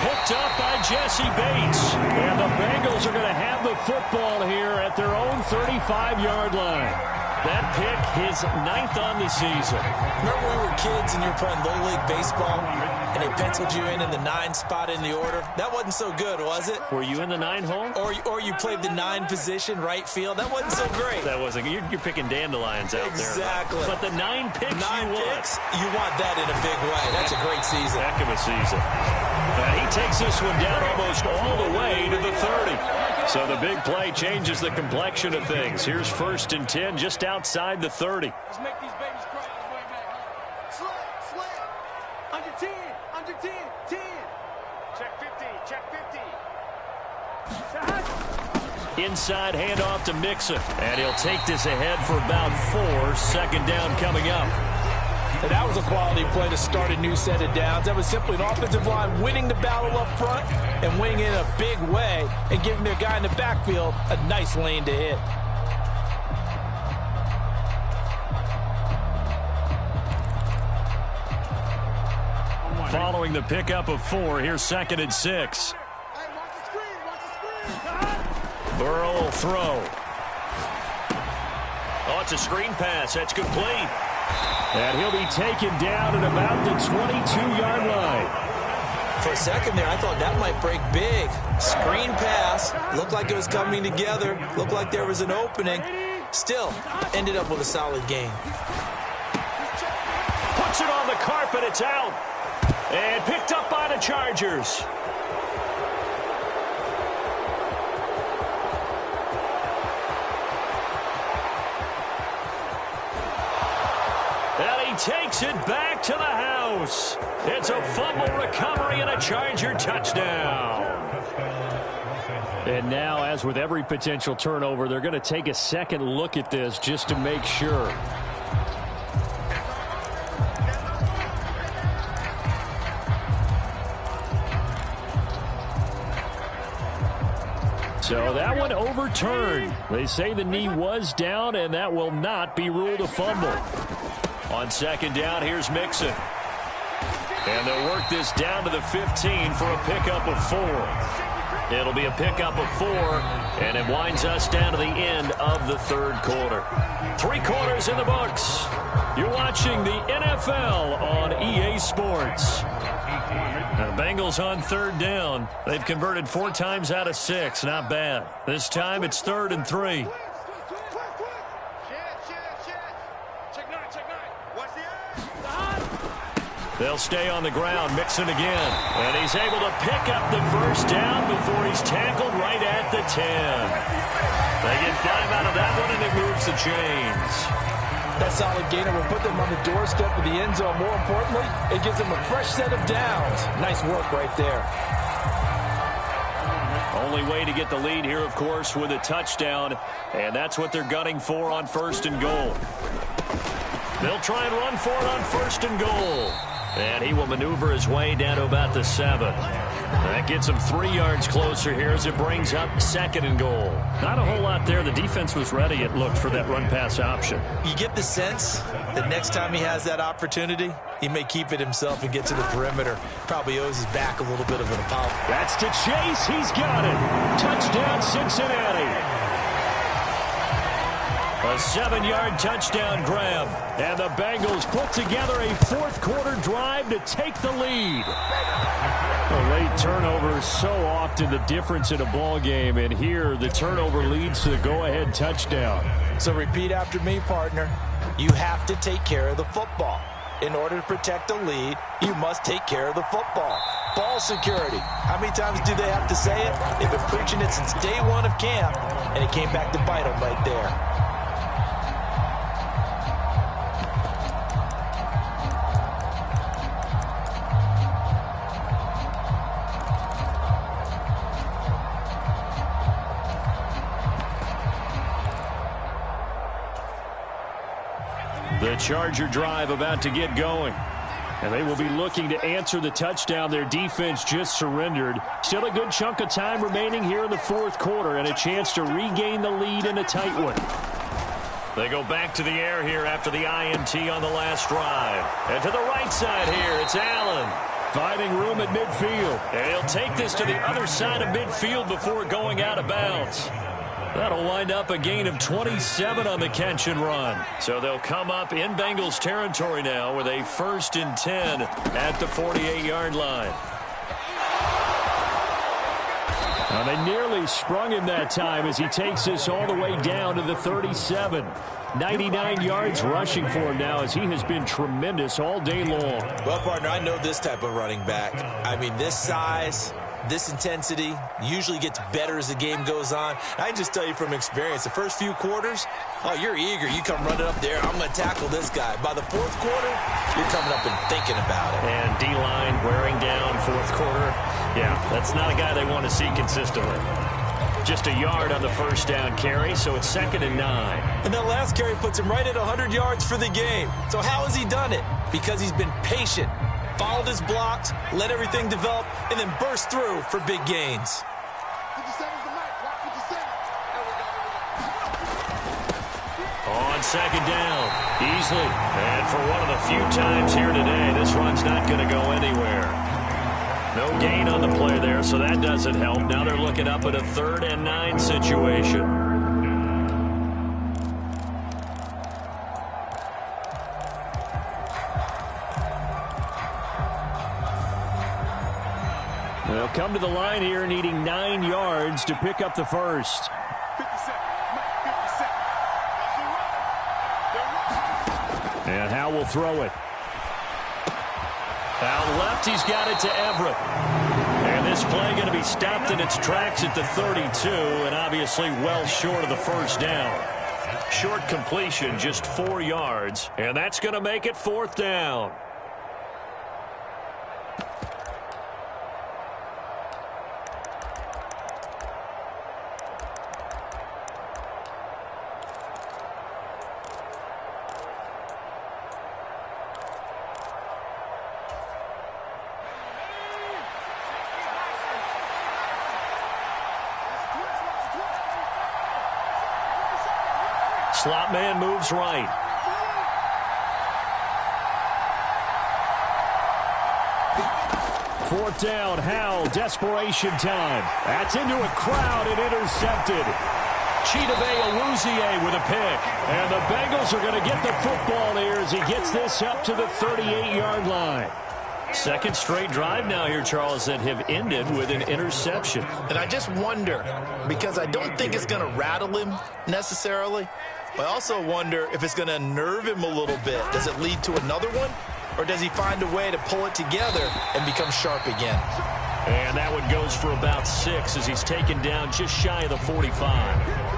Picked up by Jesse Bates. And the Bengals are going to have the football here at their own 35-yard line. That pick, his 9th on the season. Remember we were kids and you were playing Little League baseball and they penciled you in the 9 spot in the order? That wasn't so good, was it? Were you in the 9 hole? Or you played the 9 position, right field? That wasn't so great. That wasn't. You're picking dandelions out there. Exactly. But the 9 picks you want that in a big way. That's a great season. Heck of a season. And he takes this one down almost all the way to the 30. So the big play changes the complexion of things. Here's 1st and 10 just outside the 30. Let's make these babies cry on the way back. Slam. Under 10. Under 10. 10. Check 50. Check 50. Inside handoff to Mixon. And he'll take this ahead for about 4. 2nd down coming up. And that was a quality play to start a new set of downs. That was simply an offensive line winning the battle up front and winning in a big way and giving their guy in the backfield a nice lane to hit. Following the pickup of 4, here's 2nd and 6. Burrow will throw. Oh, it's a screen pass. That's complete. And he'll be taken down at about the 22-yard line. For a second there, I thought that might break big. Screen pass. Looked like it was coming together. Looked like there was an opening. Still, ended up with a solid game. Puts it on the carpet. It's out. And picked up by the Chargers. And he takes it back to the house. It's a fumble recovery and a Charger touchdown. And now, as with every potential turnover, they're going to take a second look at this just to make sure. So that one overturned. They say the knee was down, and that will not be ruled a fumble. On 2nd down, here's Mixon. And they'll work this down to the 15 for a pickup of 4. It'll be a pickup of 4, and it winds us down to the end of the 3rd quarter. 3 quarters in the books. You're watching the NFL on EA Sports. Now the Bengals on 3rd down. They've converted 4 times out of 6. Not bad. This time it's 3rd and 3. They'll stay on the ground. Mixon again. And he's able to pick up the 1st down before he's tackled right at the 10. They get 5 out of that one, and it moves the chains. That solid gainer will put them on the doorstep of the end zone. More importantly, it gives them a fresh set of downs. Nice work right there. Only way to get the lead here, of course, with a touchdown. And that's what they're gunning for on 1st and goal. They'll try and run for it on 1st and goal. And he will maneuver his way down to about the 7. That gets him 3 yards closer here as it brings up 2nd and goal. Not a whole lot there. The defense was ready, it looked, for that run-pass option. You get the sense that next time he has that opportunity, he may keep it himself and get to the perimeter. Probably owes his back a little bit of an apology. That's to Chase. He's got it. Touchdown, Cincinnati. A 7-yard touchdown grab. And the Bengals put together a 4th quarter drive to take the lead. A late turnover is so often the difference in a ball game, and here the turnover leads to the go-ahead touchdown. So repeat after me, partner. You have to take care of the football. In order to protect a lead, you must take care of the football. Ball security. How many times do they have to say it? They've been preaching it since day 1 of camp, and it came back to bite them right there. The Charger drive about to get going. And they will be looking to answer the touchdown their defense just surrendered. Still a good chunk of time remaining here in the 4th quarter and a chance to regain the lead in a tight one. They go back to the air here after the INT on the last drive. And to the right side here, it's Allen. Finding room at midfield. And he'll take this to the other side of midfield before going out of bounds. That'll wind up a gain of 27 on the catch and run. So they'll come up in Bengals territory now with a 1st and 10 at the 48-yard line. Now they nearly sprung him that time as he takes this all the way down to the 37. 99 yards rushing for him now as he has been tremendous all day long. Well, partner, I know this type of running back. I mean, this size, this intensity usually gets better as the game goes on. I just tell you from experience, the first few quarters, oh, you're eager. You come running up there, I'm going to tackle this guy. By the 4th quarter, you're coming up and thinking about it. And D-line wearing down 4th quarter. Yeah, that's not a guy they want to see consistently. Just a yard on the 1st down carry, so it's 2nd and 9. And that last carry puts him right at 100 yards for the game. So how has he done it? Because he's been patient, followed his blocks, let everything develop, and then burst through for big gains. On 2nd down, easily. And for one of the few times here today, this run's not going to go anywhere. No gain on the play there, so that doesn't help. Now they're looking up at a 3rd and 9 situation. They'll come to the line here needing 9 yards to pick up the first. And Howe will throw it. Out left, he's got it to Everett. And this play going to be stopped in its tracks at the 32, and obviously well short of the 1st down. Short completion, just 4 yards, and that's going to make it 4th down. Slot man moves right. Fourth down, Howell, desperation time. That's into a crowd and intercepted. Chidobe Awuzie with a pick. And the Bengals are going to get the football here as he gets this up to the 38-yard line. Second straight drive now here, Charles, that have ended with an interception. And I just wonder, because I don't think it's going to rattle him necessarily, but I also wonder if it's going to unnerve him a little bit. Does it lead to another one? Or does he find a way to pull it together and become sharp again? And that one goes for about 6 as he's taken down just shy of the 45.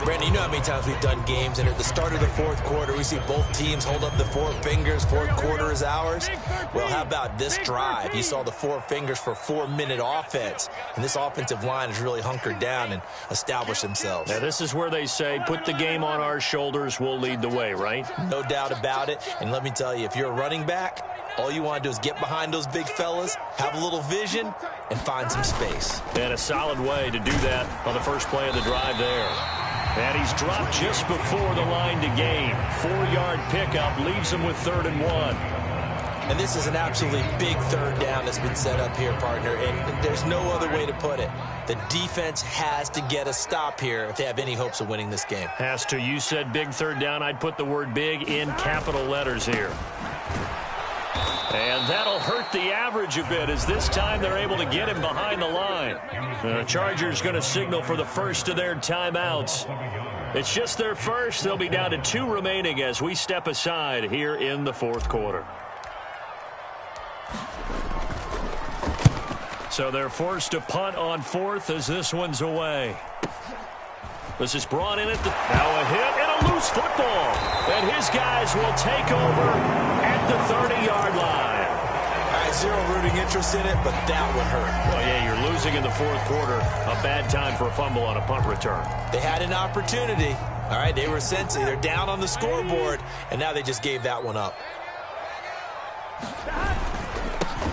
Brandon, you know how many times we've done games, and at the start of the 4th quarter, we see both teams hold up the 4 fingers, 4th quarter is ours. Well, how about this drive? You saw the 4 fingers for 4-minute offense, and this offensive line has really hunkered down and established themselves. Now, this is where they say, put the game on our shoulders, we'll lead the way, right? No doubt about it, and let me tell you, if you're a running back, all you want to do is get behind those big fellas, have a little vision, and find some space. And a solid way to do that on the first play of the drive there. And he's dropped just before the line to gain. 4-yard pickup leaves him with 3rd and 1. And this is an absolutely big 3rd down that's been set up here, partner, and there's no other way to put it. The defense has to get a stop here if they have any hopes of winning this game. Has to. You said big 3rd down. I'd put the word big in capital letters here. And that'll hurt the average a bit as this time they're able to get him behind the line. The Chargers going to signal for the first of their timeouts. It's just their first. They'll be down to 2 remaining as we step aside here in the 4th quarter. So they're forced to punt on 4th as this one's away. This is brought in at the... Now a hit and a loose football. And his guys will take over at the 30-yard line. I had zero rooting interest in it, but that would hurt. Well, yeah, you're losing in the 4th quarter. A bad time for a fumble on a punt return. They had an opportunity. All right, they were sensing. They're down on the scoreboard, and now they just gave that one up.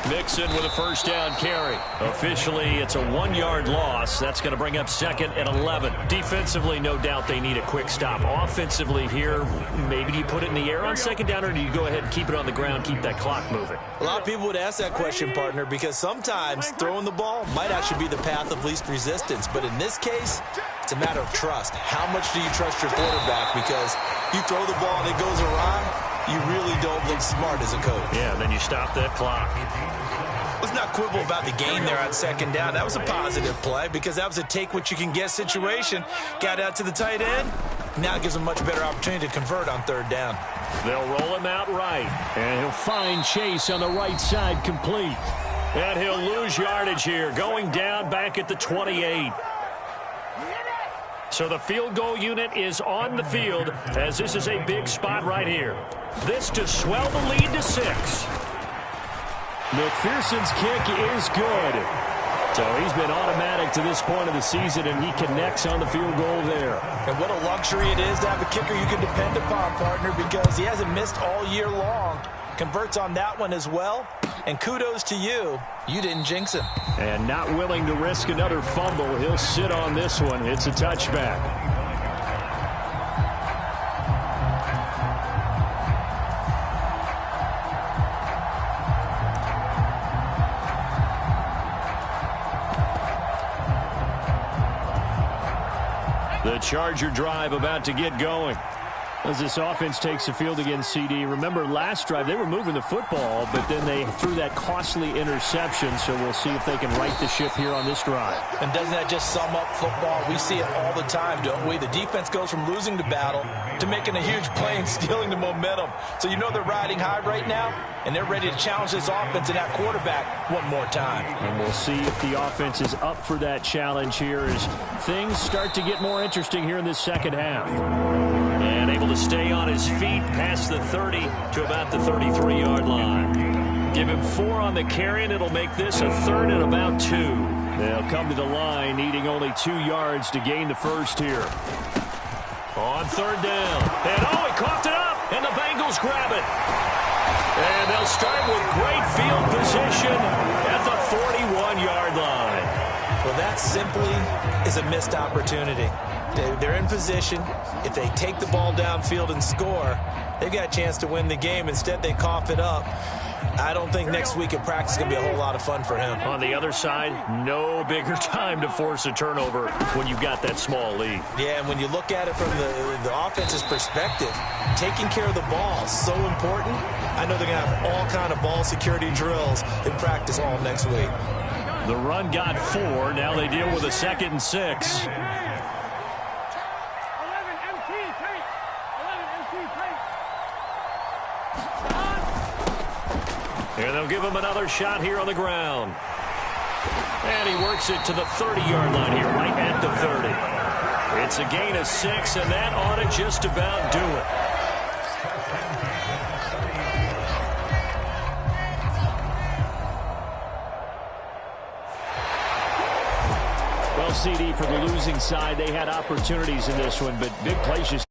Mixon with a first down carry. Officially, it's a 1-yard loss. That's going to bring up 2nd and 11. Defensively, no doubt they need a quick stop. Offensively here, maybe do you put it in the air on 2nd down, or do you go ahead and keep it on the ground, keep that clock moving? A lot of people would ask that question, partner, because sometimes throwing the ball might actually be the path of least resistance. But in this case, it's a matter of trust. How much do you trust your quarterback? Because you throw the ball and it goes awry, you really don't look smart as a coach. Yeah, and then you stop that clock. Let's not quibble about the gain there on 2nd down. That was a positive play because that was a take-what-you-can-get situation. Got out to the tight end. Now it gives him a much better opportunity to convert on 3rd down. They'll roll him out right. And he'll find Chase on the right side complete. And he'll lose yardage here, going down back at the 28. So the field goal unit is on the field as this is a big spot right here. This to swell the lead to 6. McPherson's kick is good. So he's been automatic to this point of the season, and he connects on the field goal there. And what a luxury it is to have a kicker you can depend upon, partner, because he hasn't missed all year long. Converts on that one as well. And kudos to you. You didn't jinx him. And not willing to risk another fumble. He'll sit on this one. It's a touchback. The Charger drive about to get going. As this offense takes the field against CD. Remember, last drive, they were moving the football, but then they threw that costly interception, so we'll see if they can right the ship here on this drive. And doesn't that just sum up football? We see it all the time, don't we? The defense goes from losing the battle to making a huge play and stealing the momentum. So you know they're riding high right now, and they're ready to challenge this offense and that quarterback one more time. And we'll see if the offense is up for that challenge here as things start to get more interesting here in this second half. And able to stay on his feet past the 30 to about the 33-yard line. Give him 4 on the carry, and it'll make this a 3rd and about 2. They'll come to the line, needing only 2 yards to gain the first here. On 3rd down. And, he coughed it up, and the Bengals grab it. And they'll start with great field position at the 41-yard line. Well, that simply is a missed opportunity. They're in position. If they take the ball downfield and score, they've got a chance to win the game. Instead, they cough it up. I don't think next week in practice is going to be a whole lot of fun for him. On the other side, no bigger time to force a turnover when you've got that small lead. Yeah, and when you look at it from the offense's perspective, taking care of the ball is so important. I know they're going to have all kind of ball security drills in practice all next week. The run got 4. Now they deal with a 2nd and 6. And they'll give him another shot here on the ground. And he works it to the 30-yard line here, right at the 30. It's a gain of 6, and that ought to just about do it. Well, CD, for the losing side, they had opportunities in this one, but big plays just